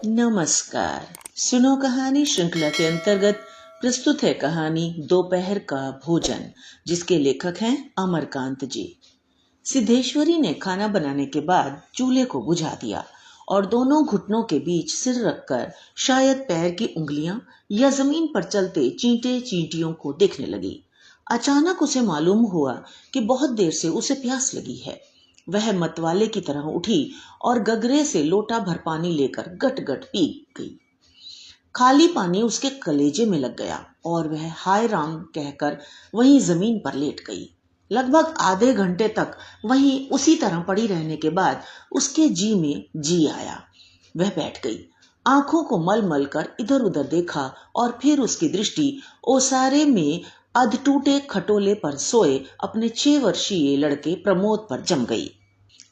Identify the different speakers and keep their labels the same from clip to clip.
Speaker 1: नमस्कार। सुनो कहानी श्रृंखला के अंतर्गत प्रस्तुत है कहानी दोपहर का भोजन, जिसके लेखक हैं अमरकांत जी। सिद्धेश्वरी ने खाना बनाने के बाद चूल्हे को बुझा दिया और दोनों घुटनों के बीच सिर रखकर शायद पैर की उंगलियां या जमीन पर चलते चींटे चींटियों को देखने लगी। अचानक उसे मालूम हुआ कि बहुत देर से उसे प्यास लगी है। वह मतवाले की तरह उठी और गगरे से लोटा भर पानी लेकर गट गट पी गई। खाली पानी उसके कलेजे में लग गया और वह हाय राम कहकर वहीं जमीन पर लेट गई। लगभग आधे घंटे तक वहीं उसी तरह पड़ी रहने के बाद उसके जी में जी आया। वह बैठ गई, आंखों को मल मल कर इधर उधर देखा और फिर उसकी दृष्टि ओसारे में अधटूटे खटोले पर सोए अपने 6 वर्षीय लड़के प्रमोद पर जम गई।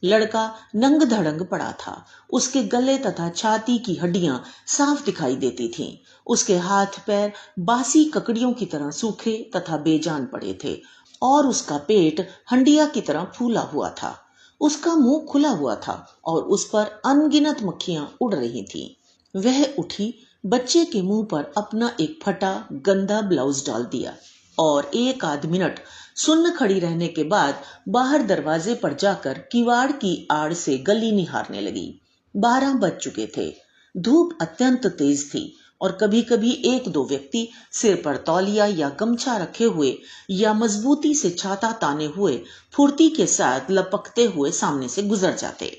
Speaker 1: लड़का नंग धड़ंग पड़ा था। उसके गले तथा छाती की हड्डियां साफ दिखाई देती थीं। उसके हाथ पैर बासी ककड़ियों की तरह सूखे तथा बेजान पड़े थे और उसका पेट हंडिया की तरह फूला हुआ था। उसका मुंह खुला हुआ था और उस पर अनगिनत मक्खियां उड़ रही थीं। वह उठी, बच्चे के मुंह पर अपना एक फटा गंदा ब्लाउज डाल दिया और एक आध मिनट सुन्न खड़ी रहने के बाद बाहर दरवाजे पर जाकर किवाड़ की आड़ से गली निहारने लगी। 12 बज चुके थे। धूप अत्यंत तेज थी और कभी कभी एक दो व्यक्ति सिर पर तौलिया या गमछा रखे हुए या मजबूती से छाता ताने हुए फुर्ती के साथ लपकते हुए सामने से गुजर जाते।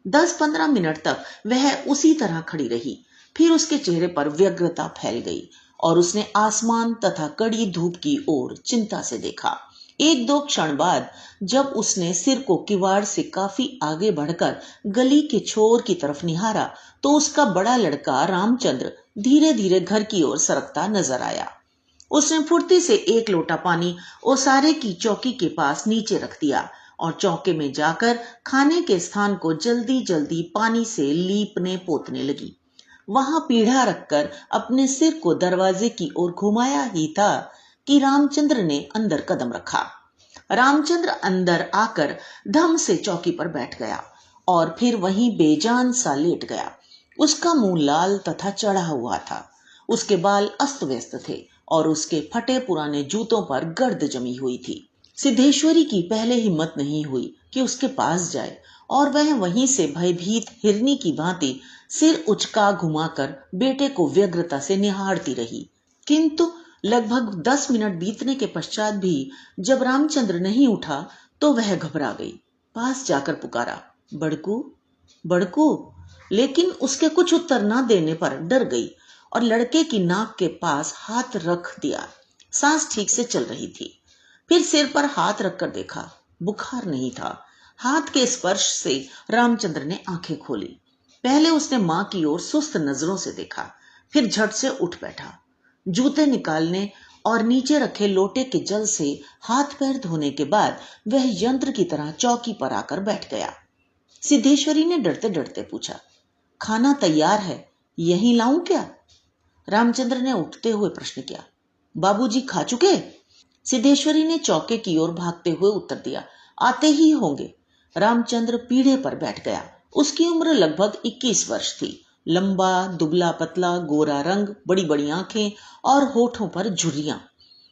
Speaker 1: 10-15 मिनट तक वह उसी तरह खड़ी रही। फिर उसके चेहरे पर व्यग्रता फैल गई और उसने आसमान तथा कड़ी धूप की ओर चिंता से देखा। एक दो क्षण बाद जब उसने सिर को किवाड़ से काफी आगे बढ़कर गली के छोर की तरफ निहारा तो उसका बड़ा लड़का रामचंद्र धीरे धीरे घर की ओर सरकता नजर आया। उसने फुर्ती से एक लोटा पानी ओसारे की चौकी के पास नीचे रख दिया और चौके में जाकर खाने के स्थान को जल्दी जल्दी पानी से लीपने पोतने लगी। वहां पीढ़ा रखकर अपने सिर को दरवाजे की ओर घुमाया ही था कि रामचंद्र ने अंदर कदम रखा। रामचंद्र अंदर आकर धम से चौकी पर बैठ गया और फिर वहीं बेजान सा लेट गया। उसका मुंह लाल तथा चढ़ा हुआ था। उसके बाल अस्त व्यस्त थे और उसके फटे पुराने जूतों पर गर्द जमी हुई थी। सिद्धेश्वरी की पहले हिम्मत नहीं हुई कि उसके पास जाए और वह वहीं से भयभीत हिरनी की भांति सिर उचका घुमाकर बेटे को व्यग्रता से निहारती रही। किंतु लगभग 10 मिनट बीतने के पश्चात भी जब रामचंद्र नहीं उठा तो वह घबरा गई। पास जाकर पुकारा, बड़कू बड़कू, लेकिन उसके कुछ उत्तर न देने पर डर गई और लड़के की नाक के पास हाथ रख दिया। सांस ठीक से चल रही थी। फिर सिर पर हाथ रखकर देखा, बुखार नहीं था। हाथ के स्पर्श से रामचंद्र ने आंखें खोली। पहले उसने मां की ओर सुस्त नजरों से देखा, फिर झट से उठ बैठा। जूते निकालने और नीचे रखे लोटे के जल से हाथ पैर धोने के बाद वह यंत्र की तरह चौकी पर आकर बैठ गया। सिद्धेश्वरी ने डरते डरते पूछा, खाना तैयार है, यहीं लाऊं क्या? रामचंद्र ने उठते हुए प्रश्न किया। बाबूजी खा चुके? सिद्धेश्वरी ने चौके की ओर भागते हुए उत्तर दिया, आते ही होंगे। रामचंद्र पीढ़े पर बैठ गया। उसकी उम्र लगभग 21 वर्ष थी। लंबा दुबला पतला गोरा रंग, बड़ी बड़ी आंखें और होठों पर झुर्रियां।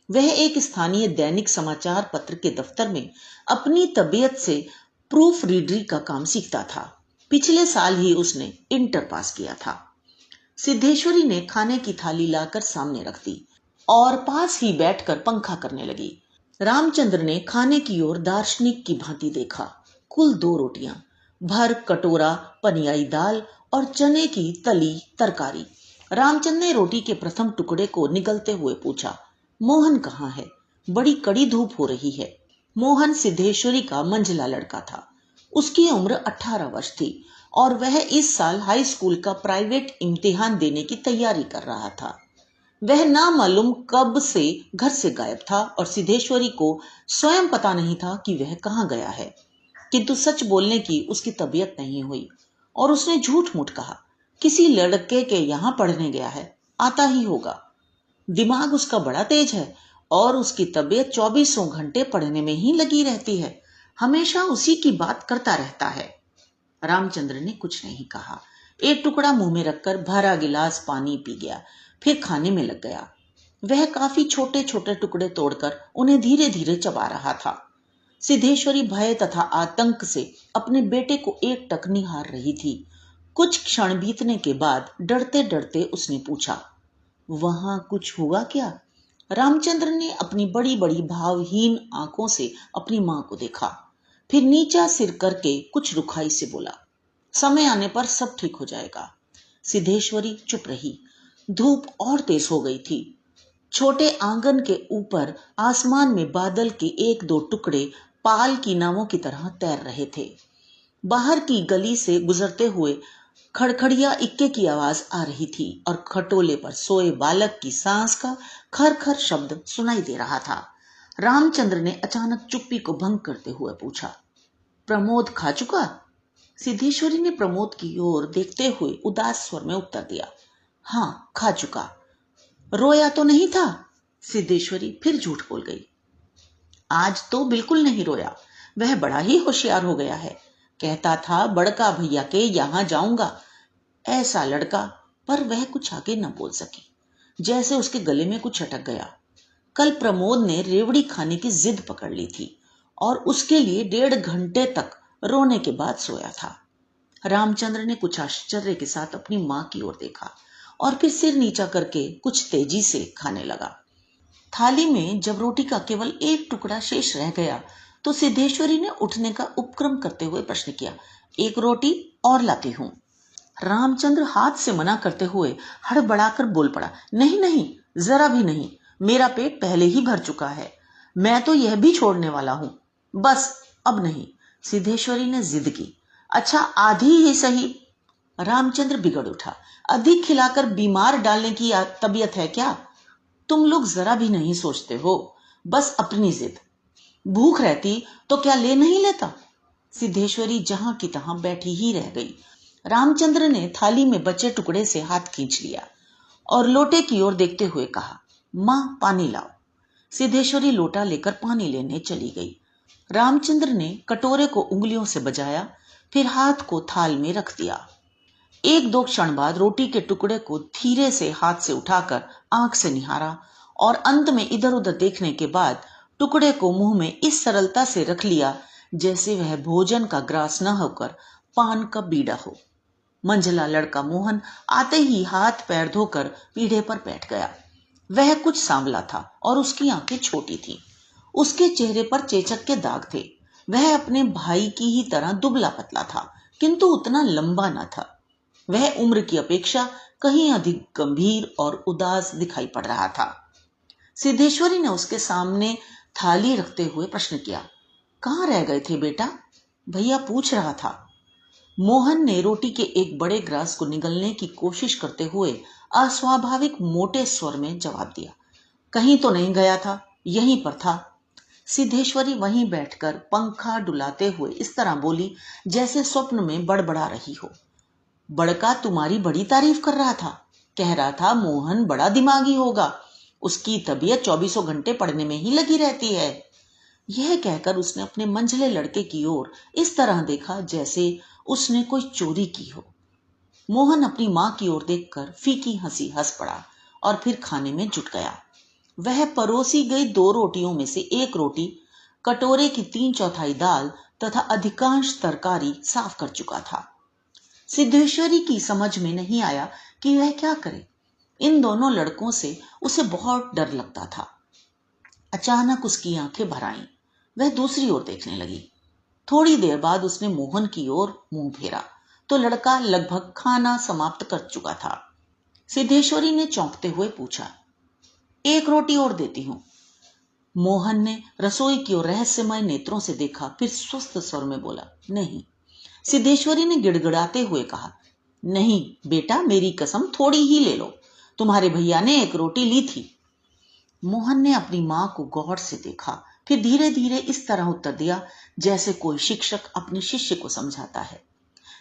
Speaker 1: वह एक स्थानीय दैनिक समाचार पत्र के दफ्तर में अपनी तबीयत से प्रूफ रीडरी का काम सीखता था। पिछले साल ही उसने इंटर पास किया था। सिद्धेश्वरी ने खाने की थाली लाकर सामने रख दी और पास ही बैठकर पंखा करने लगी। रामचंद्र ने खाने की ओर दार्शनिक की भांति देखा। कुल 2 रोटियां, भर कटोरा पनियाई दाल और चने की तली तरकारी। रामचंद्र ने रोटी के प्रथम टुकड़े को निगलते हुए पूछा, मोहन कहाँ है? बड़ी कड़ी धूप हो रही है। मोहन सिद्धेश्वरी का मंझला लड़का था। उसकी उम्र 18 वर्ष थी और वह इस साल हाई स्कूल का प्राइवेट इम्तिहान देने की तैयारी कर रहा था। वह ना मालूम कब से घर से गायब था और सिद्धेश्वरी को स्वयं पता नहीं था कि वह कहाँ गया है। किंतु सच बोलने की उसकी तबीयत नहीं हुई और उसने झूठ मूठ कहा, किसी लड़के के यहाँ पढ़ने गया है, आता ही होगा। दिमाग उसका बड़ा तेज है और उसकी तबीयत 24 घंटे पढ़ने में ही लगी रहती है। हमेशा उसी की बात करता रहता है। रामचंद्र ने कुछ नहीं कहा, एक टुकड़ा मुंह में रखकर भरा गिलास पानी पी गया, फिर खाने में लग गया। वह काफी छोटे छोटे टुकड़े तोड़कर उन्हें धीरे धीरे चबा रहा था। सिद्धेश्वरी भय तथा आतंक से अपने बेटे को एकटक निहार रही थी। कुछ क्षण बीतने के बाद डरते डरते उसने पूछा, वहां कुछ हुआ क्या? रामचंद्र ने अपनी बड़ी बड़ी भावहीन आंखों से अपनी मां को देखा, फिर नीचा सिर करके कुछ रुखाई से बोला, समय आने पर सब ठीक हो जाएगा। सिद्धेश्वरी चुप रही। धूप और तेज हो गई थी। छोटे आंगन के ऊपर आसमान में बादल के एक दो टुकड़े पाल की नावों की तरह तैर रहे थे। बाहर की गली से गुजरते हुए खड़खड़िया इक्के की आवाज आ रही थी और खटोले पर सोए बालक की सांस का खर शब्द सुनाई दे रहा था। रामचंद्र ने अचानक चुप्पी को भंग करते हुए पूछा, प्रमोद खा चुका? सिद्धेश्वरी ने प्रमोद की ओर देखते हुए उदास स्वर में उत्तर दिया, हाँ खा चुका। रोया तो नहीं था? सिद्धेश्वरी फिर झूठ बोल गई। आज तो बिल्कुल नहीं रोया, वह बड़ा ही होशियार हो गया है। कहता था बड़का भैया के यहां जाऊंगा। ऐसा लड़का, पर वह कुछ आगे न बोल सकी, जैसे उसके गले में कुछ अटक गया। कल प्रमोद ने रेवड़ी खाने की जिद पकड़ ली थी और उसके लिए 1.5 घंटे तक रोने के बाद सोया था। रामचंद्र ने कुछ आश्चर्य के साथ अपनी मां की ओर देखा और फिर सिर नीचा करके कुछ तेजी से खाने लगा। थाली में जब रोटी का केवल एक टुकड़ा शेष रह गया तो सिद्धेश्वरी ने उठने का उपक्रम करते हुए प्रश्न किया, एक रोटी और लाती हूं। रामचंद्र हाथ से मना करते हुए हड़बड़ाकर बोल पड़ा, नहीं नहीं, जरा भी नहीं, मेरा पेट पहले ही भर चुका है, मैं तो यह भी छोड़ने वाला हूं, बस अब नहीं। सिद्धेश्वरी ने जिद की, अच्छा आधी ही सही। रामचंद्र बिगड़ उठा, अधिक खिलाकर बीमार डालने की तबीयत है क्या? तुम लोग जरा भी नहीं सोचते हो, बस अपनी जिद। भूख रहती तो क्या ले नहीं लेता? सिद्धेश्वरी जहां की तहां बैठी ही रह गई। रामचंद्र ने थाली में बचे टुकड़े से हाथ खींच लिया और लोटे की ओर देखते हुए कहा, मां पानी लाओ। सिद्धेश्वरी लोटा लेकर पानी लेने चली गई। रामचंद्र ने कटोरे को उंगलियों से बजाया, फिर हाथ को थाल में रख दिया। 1-2 क्षण बाद रोटी के टुकड़े को धीरे से हाथ से उठाकर आंख से निहारा और अंत में इधर उधर देखने के बाद टुकड़े को मुंह में इस सरलता से रख लिया जैसे वह भोजन का ग्रास न होकर पान का बीड़ा हो। मंझला लड़का मोहन आते ही हाथ पैर धोकर पीढ़े पर बैठ गया। वह कुछ सांवला था और उसकी आंखें छोटी थीं। उसके चेहरे पर चेचक के दाग थे। वह अपने भाई की ही तरह दुबला पतला था, किंतु उतना लंबा न था। वह उम्र की अपेक्षा कहीं अधिक गंभीर और उदास दिखाई पड़ रहा था। सिद्धेश्वरी ने उसके सामने थाली रखते हुए प्रश्न किया, कहाँ रह गए थे बेटा? भैया पूछ रहा था। मोहन ने रोटी के एक बड़े ग्रास को निगलने की कोशिश करते हुए अस्वाभाविक मोटे स्वर में जवाब दिया, कहीं तो नहीं गया था, यहीं पर था। सिद्धेश्वरी वहीं बैठकर पंखा डुलाते हुए इस तरह बोली जैसे स्वप्न में बड़बड़ा रही हो। बड़का तुम्हारी बड़ी तारीफ कर रहा था, कह रहा था मोहन बड़ा दिमागी होगा, उसकी तबीयत 24 घंटे पढ़ने में ही लगी रहती है। यह कहकर उसने अपने मंझले लड़के की ओर इस तरह देखा जैसे उसने कोई चोरी की हो। मोहन अपनी मां की ओर देखकर फीकी हंसी हंस पड़ा और फिर खाने में जुट गया। वह परोसी गई 2 रोटियों में से एक रोटी, कटोरे की 3/4 दाल तथा अधिकांश तरकारी साफ कर चुका था। सिद्धेश्वरी की समझ में नहीं आया कि वह क्या करे। इन दोनों लड़कों से उसे बहुत डर लगता था। अचानक उसकी आंखें भर आईं। वह दूसरी ओर देखने लगी। थोड़ी देर बाद उसने मोहन की ओर मुंह फेरा तो लड़का लगभग खाना समाप्त कर चुका था। सिद्धेश्वरी ने चौंकते हुए पूछा, एक रोटी और देती हूं। मोहन ने रसोई की ओर रहस्यमय नेत्रों से देखा, फिर स्वस्थ स्वर में बोला, नहीं। सिद्धेश्वरी ने गिड़गिड़ाते हुए कहा, नहीं बेटा, मेरी कसम, थोड़ी ही ले लो, तुम्हारे भैया ने 1 रोटी ली थी। मोहन ने अपनी मां को गौर से देखा, फिर धीरे धीरे इस तरह उत्तर दिया जैसे कोई शिक्षक अपने शिष्य को समझाता है,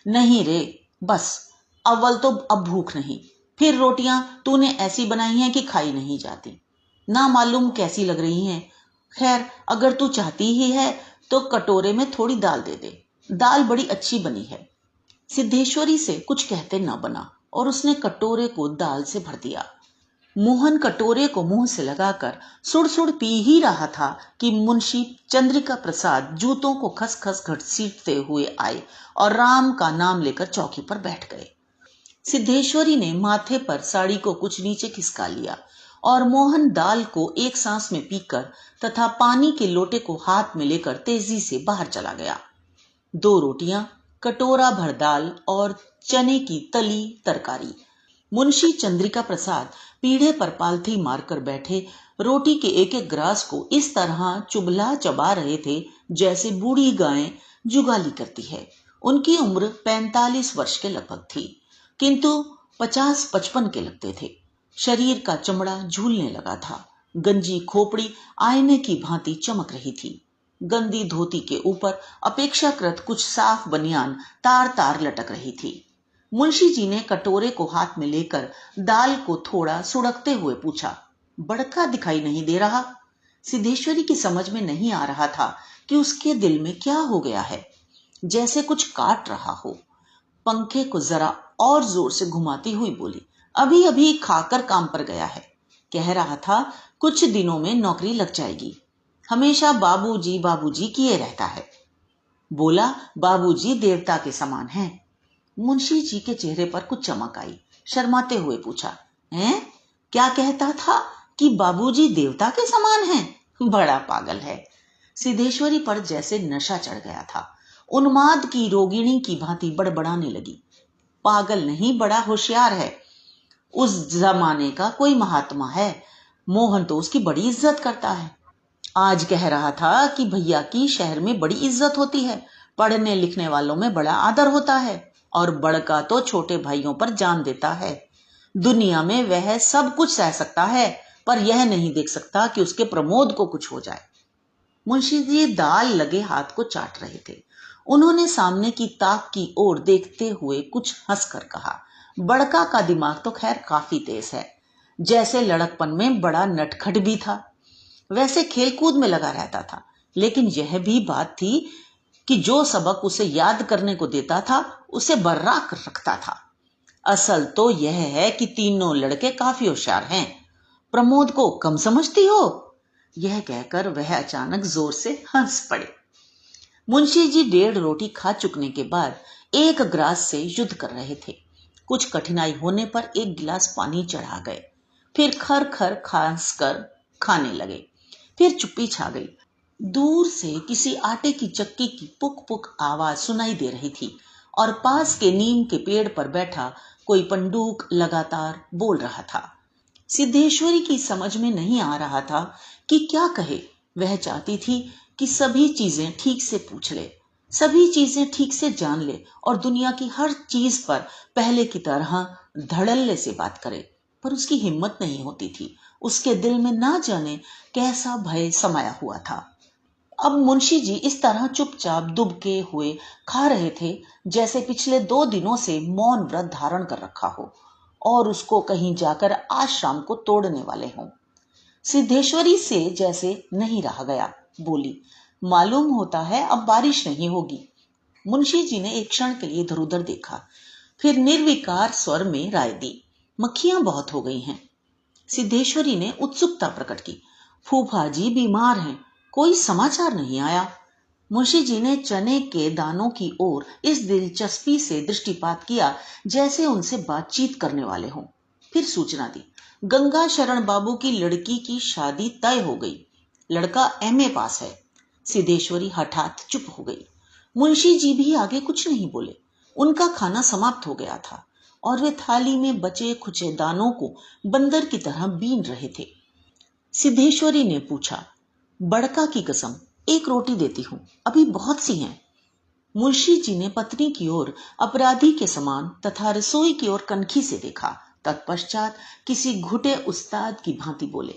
Speaker 1: नहीं रे, बस अव्वल तो अब भूख नहीं, फिर रोटियां तूने ऐसी बनाई हैं कि खाई नहीं जाती, ना मालूम कैसी लग रही हैं। खैर, अगर तू चाहती ही है तो कटोरे में थोड़ी दाल दे दे, दाल बड़ी अच्छी बनी है। सिद्धेश्वरी से कुछ कहते न बना और उसने कटोरे को दाल से भर दिया। मोहन कटोरे को मुंह से लगाकर सुड़ सुड़ पी ही रहा था कि मुंशी चंद्रिका प्रसाद जूतों को खसखस घसीटते हुए आए और राम का नाम लेकर चौकी पर बैठ गए। सिद्धेश्वरी ने माथे पर साड़ी को कुछ नीचे खिसका लिया और मोहन दाल को एक सांस में पीकर तथा पानी के लोटे को हाथ में लेकर तेजी से बाहर चला गया। 2 रोटियां, कटोरा भर दाल और चने की तली तरकारी। मुंशी चंद्रिका प्रसाद पीढ़े पर पालथी मारकर बैठे रोटी के एक एक ग्रास को इस तरह चुभला चबा रहे थे जैसे बूढ़ी गाय जुगाली करती है। उनकी उम्र 45 वर्ष के लगभग थी, किंतु 50-55 के लगते थे। शरीर का चमड़ा झूलने लगा था। गंजी खोपड़ी आईने की भांति चमक रही थी। गंदी धोती के ऊपर अपेक्षाकृत कुछ साफ बनियान तार तार लटक रही थी। मुंशी जी ने कटोरे को हाथ में लेकर दाल को थोड़ा सुड़कते हुए पूछा, बड़का दिखाई नहीं दे रहा? सिद्धेश्वरी की समझ में नहीं आ रहा था कि उसके दिल में क्या हो गया है, जैसे कुछ काट रहा हो। पंखे को जरा और जोर से घुमाती हुई बोली, अभी अभी खाकर काम पर गया है। कह रहा था कुछ दिनों में नौकरी लग जाएगी। हमेशा बाबूजी बाबूजी किए रहता है। बोला, बाबूजी देवता के समान हैं। मुंशी जी के चेहरे पर कुछ चमक आई। शर्माते हुए पूछा, हैं? क्या कहता था कि बाबूजी देवता के समान हैं? बड़ा पागल है। सिद्धेश्वरी पर जैसे नशा चढ़ गया था। उन्माद की रोगिणी की भांति बड़बड़ाने लगी। पागल नहीं, बड़ा होशियार है। उस जमाने का कोई महात्मा है। मोहन तो उसकी बड़ी इज्जत करता है। आज कह रहा था कि भैया की शहर में बड़ी इज्जत होती है, पढ़ने लिखने वालों में बड़ा आदर होता है और बड़का तो छोटे भाइयों पर जान देता है। दुनिया में वह सब कुछ सह सकता है, पर यह नहीं देख सकता कि उसके प्रमोद को कुछ हो जाए। मुंशी जी दाल लगे हाथ को चाट रहे थे। उन्होंने सामने की ताक की ओर देखते हुए कुछ हंसकर कहा, बड़का का दिमाग तो खैर काफी तेज है। जैसे लड़कपन में बड़ा नटखट भी था, वैसे खेलकूद में लगा रहता था। लेकिन यह भी बात थी कि जो सबक उसे याद करने को देता था उसे बर्राक रखता था। असल तो यह है कि तीनों लड़के काफी होशियार हैं। प्रमोद को कम समझती हो? यह कहकर वह अचानक जोर से हंस पड़े। मुंशी जी 1.5 रोटी खा चुकने के बाद एक ग्रास से युद्ध कर रहे थे। कुछ कठिनाई होने पर एक गिलास पानी चढ़ा गए, फिर खर खर खांस कर खाने लगे। फिर चुप्पी छा गई। दूर से किसी आटे की चक्की की पुक पुक आवाज सुनाई दे रही थी और पास के नीम के पेड़ पर बैठा कोई पंडूक लगातार बोल रहा था। सिद्धेश्वरी की समझ में नहीं आ रहा था कि क्या कहे। वह चाहती थी कि सभी चीजें ठीक से पूछ ले, सभी चीजें ठीक से जान ले और दुनिया की हर चीज पर पहले की तरह धड़ल्ले से बात करे, पर उसकी हिम्मत नहीं होती थी। उसके दिल में ना जाने कैसा भय समाया हुआ था। अब मुंशी जी इस तरह चुपचाप दुबके हुए खा रहे थे जैसे पिछले 2 दिनों से मौन व्रत धारण कर रखा हो और उसको कहीं जाकर आज शाम को तोड़ने वाले हों। सिद्धेश्वरी से जैसे नहीं रहा गया, बोली, मालूम होता है अब बारिश नहीं होगी। मुंशी जी ने एक क्षण के लिए इधर उधर देखा, फिर निर्विकार स्वर में राय दी, मक्खियां बहुत हो गई हैं। सिद्धेश्वरी ने उत्सुकता प्रकट की, फूफा जी बीमार हैं, कोई समाचार नहीं आया। मुंशी जी ने चने के दानों की ओर इस दिलचस्पी से दृष्टिपात किया जैसे उनसे बातचीत करने वाले हों। फिर सूचना दी, गंगा शरण बाबू की लड़की की शादी तय हो गई। लड़का एमए पास है। सिद्धेश्वरी हठात चुप हो गई। मुंशी जी भी आगे कुछ नहीं बोले। उनका खाना समाप्त हो गया था और वे थाली में बचे खुचे दानों को बंदर की तरह बीन रहे थे। सिद्धेश्वरी ने पूछा, बड़का की कसम 1 रोटी देती हूं, अभी बहुत सी हैं। मुंशी जी ने पत्नी की ओर अपराधी के समान तथा रसोई की ओर कनखी से देखा। तत्पश्चात किसी घुटे उस्ताद की भांति बोले,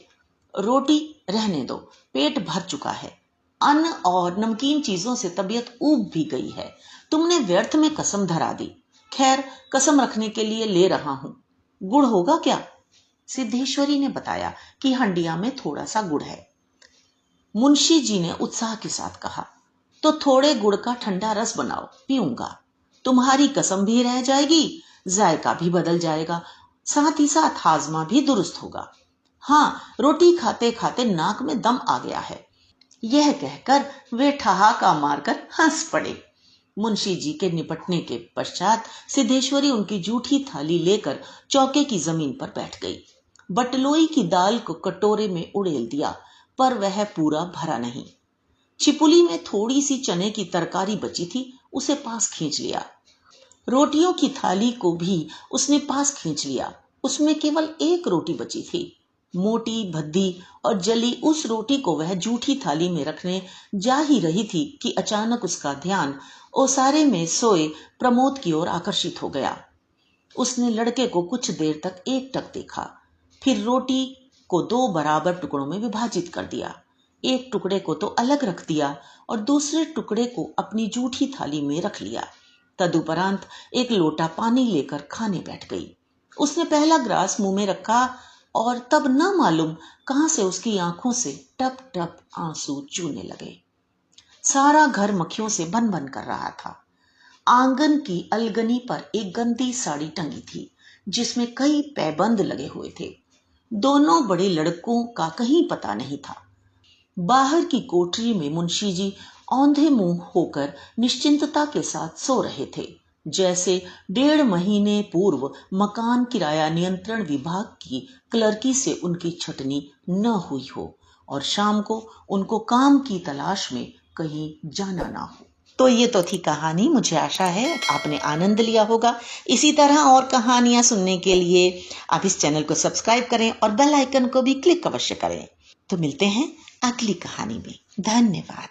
Speaker 1: रोटी रहने दो, पेट भर चुका है। अन्न और नमकीन चीजों से तबीयत ऊब भी गई है। तुमने व्यर्थ में कसम धरा दी। खैर, कसम रखने के लिए ले रहा हूं। गुड़ होगा क्या? सिद्धेश्वरी ने बताया कि हंडिया में थोड़ा सा गुड़ है। मुंशी जी ने उत्साह के साथ कहा, तो थोड़े गुड़ का ठंडा रस बनाओ, पीऊंगा। तुम्हारी कसम भी रह जाएगी, जायका भी बदल जाएगा, साथ ही साथ हाजमा भी दुरुस्त होगा। हाँ, रोटी खाते खाते नाक में दम आ गया है। यह कहकर वे ठहाका मारकर हंस पड़े। मुंशी जी के निपटने के पश्चात सिद्धेश्वरी उनकी जूठी थाली लेकर चौके की जमीन पर बैठ गई। बटलोई की दाल को कटोरे में उड़ेल दिया, पर वह पूरा भरा नहीं। छिपुली में थोड़ी सी चने की तरकारी बची थी, उसे पास खींच लिया। रोटियों की थाली को भी उसने पास खींच लिया, उसमें केवल एक रोटी बची थी। मोटी भद्दी और जली उस रोटी को वह जूठी थाली में रखने जा ही रही थी कि अचानक उसका ध्यान ओसारे में सोए प्रमोद की ओर आकर्षित हो गया। उसने लड़के को कुछ देर तक एकटक देखा, फिर रोटी को 2 बराबर टुकड़ों में विभाजित कर दिया। एक टुकड़े को तो अलग रख दिया और दूसरे टुकड़े को अपनी जूठी थाली में रख लिया। तदुपरांत एक लोटा पानी लेकर खाने बैठ गई। उसने पहला ग्रास मुंह में रखा और तब न मालूम कहां से उसकी आंखों से टप टप आंसू चूने लगे। सारा घर मक्खियों से भन भन कर रहा था। आंगन की अलगनी पर एक गंदी साड़ी टंगी थी, जिसमें कई पैबंद लगे हुए थे। दोनों बड़े लड़कों का कहीं पता नहीं था। बाहर की कोठरी में मुंशी जी औंधे मुंह होकर निश्चिंतता के साथ सो रहे थे, जैसे 1.5 महीने पूर्व मकान किराया नियंत्रण विभाग की क्लर्की से उनकी छटनी न हुई हो और शाम को उनको काम की तलाश में कहीं जाना ना हो। तो ये तो थी कहानी। मुझे आशा है आपने आनंद लिया होगा। इसी तरह और कहानियां सुनने के लिए आप इस चैनल को सब्सक्राइब करें और बेल आइकन को भी क्लिक अवश्य करें। तो मिलते हैं अगली कहानी में। धन्यवाद।